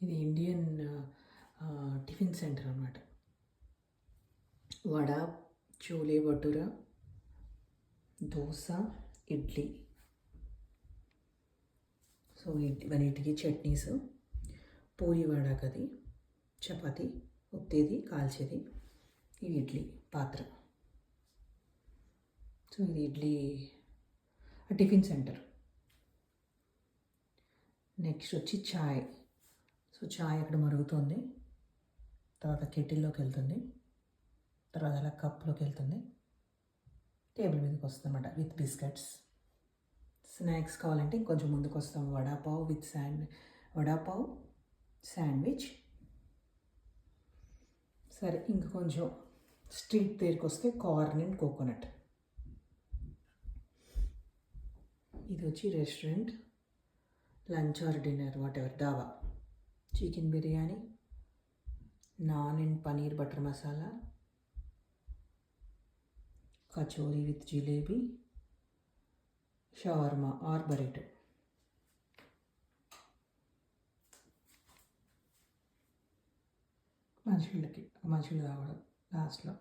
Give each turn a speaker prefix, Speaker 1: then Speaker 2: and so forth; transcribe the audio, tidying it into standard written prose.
Speaker 1: ఇది Indian tiffin centre అన్నమాట. Vada, chole bhatura, dosa, idli. So ఇవన్నిటికి చట్నీస్. పూరి వడకది, చపాతి ఒత్తేది కాల్చేది. ఇది ఇడ్లీ పాత్ర. సో ఇది ఇడ్లీ టిఫిన్ సెంటర్. నెక్స్ట్ వచ్చి చాయ్. సో చాయ్ అక్కడ మరుగుతుంది, తర్వాత కెటిల్లోకి వెళ్తుంది, తర్వాత అలా కప్లోకి వెళ్తుంది, టేబుల్ మీదకి వస్తుంది అనమాట విత్ బిస్కెట్స్. స్నాక్స్ కావాలంటే ఇంకొంచెం ముందుకు వస్తాం. Vada pav with vada pav sandwich. సరే ఇంక కొంచెం స్ట్రీట్ దగ్గరికి వస్తే కార్న్ అండ్ కోకోనట్. ఇది వచ్చి restaurant, lunch or dinner whatever, dhaba. Chicken biryani, naan and paneer butter masala, kachori with jalebi, shawarma or burrito. మంచినీళ్ళు తాగడం లాస్ట్లో.